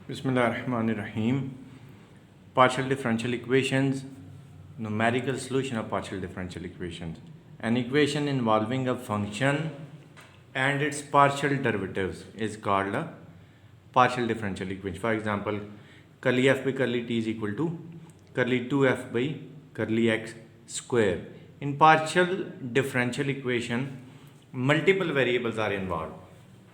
Bismillahirrahmanirrahim. Partial differential equations, numerical solution of partial differential equations. An equation involving a function and its partial derivatives is called a partial differential equation. For example, curly f by curly t is equal to curly 2f by curly x square. In partial differential equation, multiple variables are involved.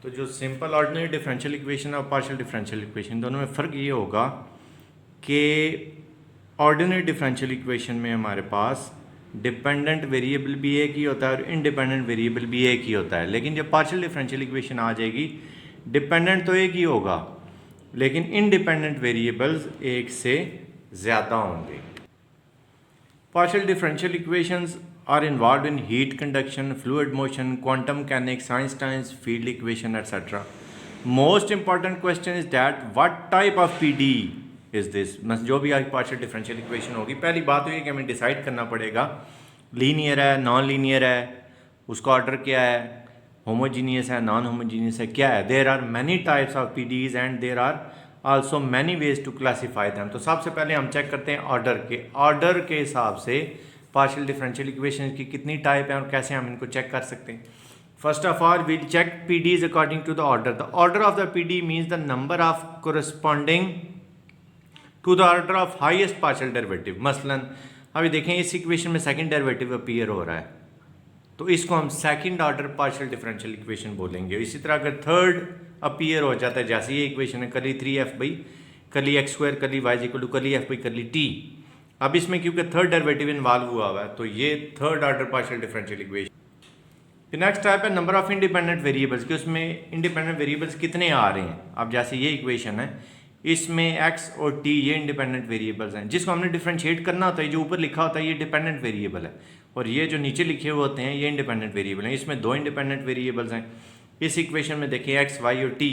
तो जो simple ordinary differential equation और partial differential equation दोनों में फ़र्क ये होगा कि ordinary differential equation में हमारे पास डिपेंडेंट वेरिएबल भी एक ही होता है और इंडिपेंडेंट वेरिएबल भी एक ही होता है। लेकिन जब पार्शियल डिफरेंशियल इक्वेशन आ जाएगी, डिपेंडेंट तो एक ही होगा लेकिन इंडिपेंडेंट वेरिएबल्स एक से ज़्यादा होंगे। Partial differential equations are involved in heat conduction, fluid motion, quantum mechanics, Einstein's field equation, etc. Most important question is that what type of PDE is this? जो भी आज partial differential equation होगी, पहली बात तो ये कि हमें डिसाइड करना पड़ेगा लीनियर है, नॉन लीनियर है, उसका ऑर्डर क्या है, होमोजीनियस है, नॉन होमोजीनियस है, क्या है। There are many types of PDEs and there are also many ways to classify them. तो सबसे पहले हम चेक करते हैं ऑर्डर के हिसाब से पार्शियल डिफरेंशियल इक्वेशन की कितनी टाइप है और कैसे हम इनको चेक कर सकते हैं। First of all we'll check PDEs according to the order of the PDE means the number of corresponding to the order of highest partial derivative. मसलन अभी देखें इस इक्वेशन में सेकंड डेरिवेटिव अपीयर हो रहा है तो इसको हम second order partial differential equation बोलेंगे। इसी तरह अगर थर्ड अपीयर हो जाता है, जैसे ये इक्वेशन है curly 3f by curly x square curly y equal to curly f by curly t। अब इसमें क्योंकि थर्ड डेरिवेटिव इन्वॉल्व हुआ है तो ये third order partial differential equation. Next type है नंबर ऑफ इंडिपेंडेंट वेरिएबल्स कि उसमें इंडिपेंडेंट वेरिएबल्स कितने आ रहे हैं। अब जैसे ये इक्वेशन है इसमें x और t ये इंडिपेंडेंट वेरिएबल्स हैं जिसको हमने डिफरेंशिएट करना होता है। जो ऊपर लिखा होता है ये डिपेंडेंट वेरिएबल है और ये जो नीचे लिखे हुए होते हैं ये इंडिपेंडेंट वेरिएबल हैं। इसमें दो इंडिपेंडेंट वेरिएबल्स हैं। इस इक्वेशन में देखिए x, y और t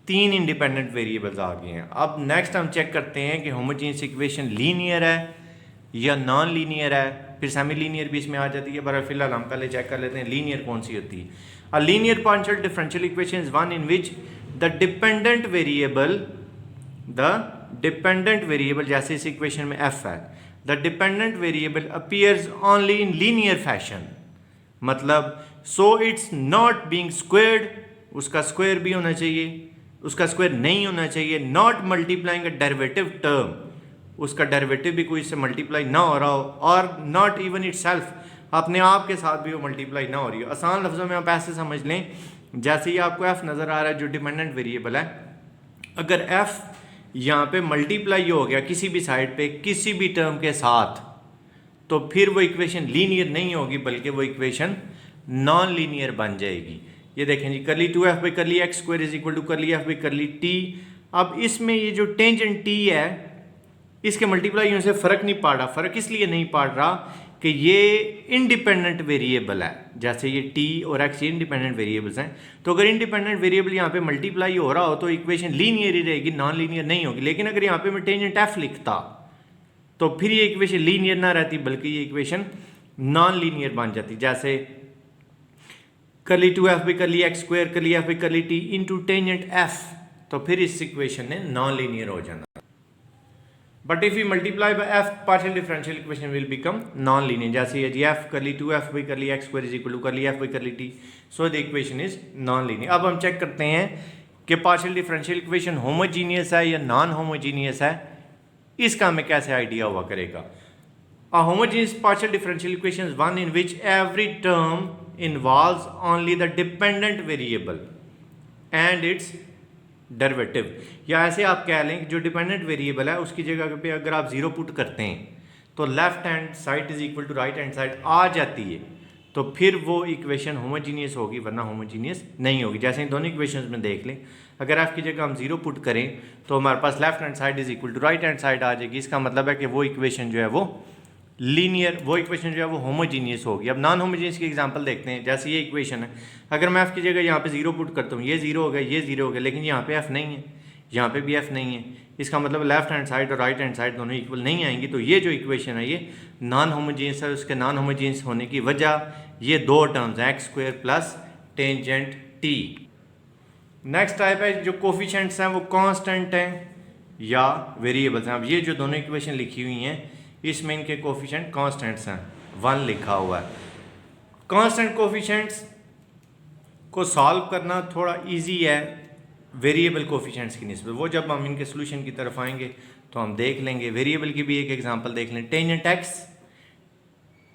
तीन इंडिपेंडेंट वेरिएबल्स आ गए हैं। अब नेक्स्ट हम चेक करते हैं कि होमोजीनियस इक्वेशन लीनियर है या नॉन लीनियर है, फिर सेमी लीनियर भी इसमें आ जाती है। पर फिलहाल हम पहले चेक कर लेते हैं लीनियर कौन सी होती है। A linear partial differential equation is one in which the dependent variable जैसे इस इक्वेशन में f है, the dependent variable appears only in linear fashion. मतलब so it's not being squared, उसका स्क्वायर भी होना चाहिए, उसका स्क्वायर नहीं होना चाहिए। Not multiplying a derivative term, उसका डेरिवेटिव भी कोई इससे मल्टीप्लाई ना हो रहा हो, और नॉट इवन इटसेल्फ, अपने आप के साथ भी वो मल्टीप्लाई ना हो रही हो। आसान लफ्ज़ों में आप ऐसे समझ लें जैसे ही आपको f नज़र आ रहा है जो डिपेंडेंट वेरिएबल है, अगर f यहाँ पे मल्टीप्लाई हो गया किसी भी साइड पे किसी भी टर्म के साथ तो फिर वो इक्वेशन लीनियर नहीं होगी बल्कि वो इक्वेशन नॉन लीनियर बन जाएगी। ये देखें जी curly 2f by curly x square is equal to curly f by curly t। अब इसमें ये जो टेंजेंट t है इसके मल्टीप्लाई होने से फ़र्क नहीं पड़ रहा। फ़र्क इसलिए नहीं पड़ रहा कि ये इंडिपेंडेंट वेरिएबल है। जैसे ये t और x ये इंडिपेंडेंट वेरिएबल्स हैं तो अगर इंडिपेंडेंट वेरिएबल यहाँ पे मल्टीप्लाई हो रहा हो तो इक्वेशन लीनियर ही रहेगी, नॉन लीनियर नहीं होगी। लेकिन अगर यहाँ पे मैं टेंजेंट f लिखता तो फिर ये इक्वेशन लीनियर ना रहती बल्कि ये इक्वेशन नॉन लीनियर बन जाती। जैसे curly 2f by curly x square curly f by curly t into tangent f, तो फिर इस इक्वेशन ने नॉन लीनियर हो जाना। But if you multiply by f partial differential equation will become non linear. जैसे ये जी f curly 2f by curly x square is equal to curly f by curly t, so the equation is non linear. अब हम check करते हैं कि partial differential equation homogeneous है या नॉन होमोजीनियस है, इसका हमें कैसे आइडिया हुआ करेगा। A homogeneous partial differential equation is one in which every term involves only the dependent variable and its derivative। या ऐसे आप कह लें कि जो डिपेंडेंट वेरिएबल है उसकी जगह पे अगर आप जीरो पुट करते हैं तो left hand side is equal to right hand side आ जाती है, तो फिर वो इक्वेशन होमोजीनियस होगी वरना होमोजीनियस नहीं होगी। जैसे इन दोनों इक्वेशंस में देख लें, अगर f की जगह हम जीरो पुट करें तो हमारे पास left hand side is equal to right hand side आ जाएगी। इसका मतलब है कि वो इक्वेशन जो है वो लीनियर, वो इक्वेशन जो है वो होमोजीनियस होगी। अब नॉन होमोजीनियस की एग्जांपल देखते हैं। जैसे ये इक्वेशन है, अगर मैं f की जगह यहाँ पे जीरो पुट करता हूँ, ये जीरो हो गया, ये जीरो हो गया, लेकिन यहाँ पे f नहीं है, यहाँ पे भी f नहीं है। इसका मतलब लेफ्ट हैंड साइड और राइट हैंड साइड दोनों इक्वल नहीं आएंगी। तो ये जो इक्वेशन है ये नॉन होमोजीनियस है। उसके नॉन होमोजीनियस होने की वजह ये दो टर्म्स हैं x square plus tangent t। Next type है जो कोफिशिएंट्स हैं वो कांस्टेंट हैं या वेरिएबल्स हैं। अब ये जो दोनों इक्वेशन लिखी हुई हैं इसमें इनके कोफिशिएंट कांस्टेंट्स हैं, 1 लिखा हुआ है। कांस्टेंट कोफिशिएंट्स को सॉल्व करना थोड़ा इजी है वेरिएबल कोफिशिएंट्स की निस्बत। वो जब हम इनके सोल्यूशन की तरफ आएंगे तो हम देख लेंगे। वेरिएबल की भी एक एग्जांपल देख लें, टेंजेंट एक्स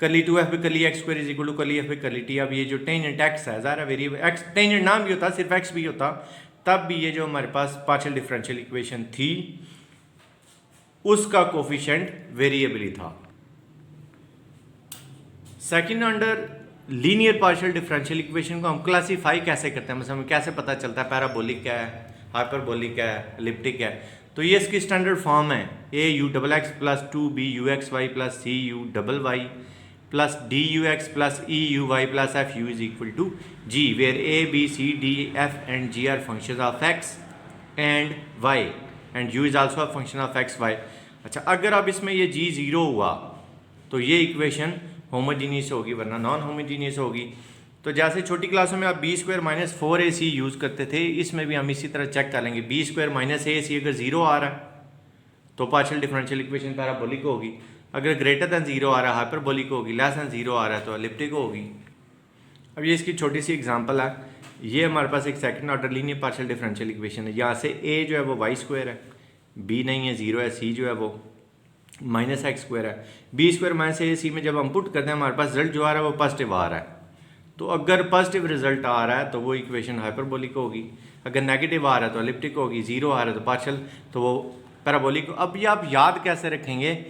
कर्ली 2f पे curly x square is equal to curly f पे कर्ली t। अब ये जो टेंजेंट एक्स है ज़ाहिर वेरिएबल एक्स टेंजेंट नाम भी होता, सिर्फ एक्स भी होता, तब भी ये जो हमारे पास पार्शियल डिफरेंशियल इक्वेशन थी उसका कोफिशिएंट वेरिएबल ही था। Second, under linear partial differential equation को हम क्लासीफाई कैसे करते हैं, मतलब हमें कैसे पता चलता है पैराबोलिक क्या है, हाइपरबोलिक है, एलिप्टिक है। तो ये इसकी स्टैंडर्ड फॉर्म है AU XX plus 2BUXY plus CUY plus DUX plus EUY plus FU is equal to G, where A, B, C, D, F and G are functions of X and Y and U is also a function of X, Y। अच्छा, अगर अब इसमें ये G 0 हुआ तो ये equation homogeneous होगी, वरना नॉन होमोजीनियस होगी। तो जैसे छोटी क्लासों में आप B² माइनस 4AC यूज़ करते थे, इसमें भी हम इसी तरह चेक कर लेंगे। B² माइनस AC अगर 0 आ रहा है तो पार्शियल डिफरेंशियल इक्वेशन पैराबोलिक होगी, अगर ग्रेटर दैन 0 आ रहा है हाइपरबोलिक होगी, लेस दैन 0 आ रहा है तो एलिप्टिक होगी। अब ये इसकी छोटी सी एग्जांपल है। ये हमारे पास एक second order linear partial differential equation है। यहाँ से A जो है वो y² है, B नहीं है 0 है, C जो है वो माइनस x² है। B² माइनस AC में जब हम पुट करते हैं हमारे पास रिजल्ट जो आ रहा है वो पॉजिटिव आ रहा है। तो अगर पॉजिटिव रिजल्ट आ रहा है तो वो इक्वेशन हाइपरबोलिक होगी, अगर नेगेटिव आ रहा है तो एलिप्टिक होगी, 0 आ रहा है तो पार्शियल तो वो पैराबोलिक। अब ये आप याद कैसे रखेंगे,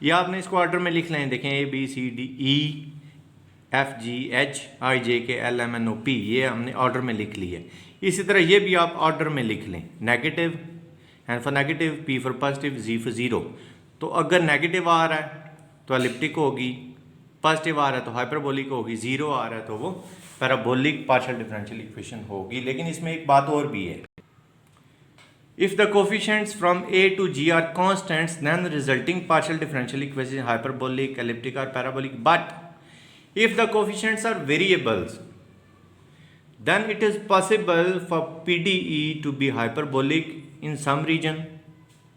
ये आपने इसको ऑर्डर में लिख लें। देखें ABCDEFGHIJKLMNOP, ये हमने ऑर्डर में लिख ली है। इसी तरह ये भी आप ऑर्डर में लिख लें, negative and for negative, P for positive, Z for 0। तो अगर नेगेटिव आ रहा है तो एलिप्टिक होगी, पॉजिटिव आ रहा है तो हाइपरबोलिक होगी, 0 आ रहा है तो वो पैराबोलिक पार्शियल डिफरेंशियल इक्वेशन होगी। लेकिन इसमें एक बात और भी है, if the coefficients from A to G are constants then resulting partial differential equation hyperbolic, elliptic और parabolic. But if the coefficients are variables then it is possible for PDE to be hyperbolic in some region,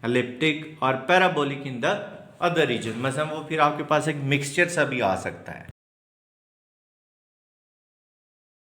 elliptic or parabolic in the other region। मतलब वो फिर आपके पास एक mixture सा भी आ सकता है।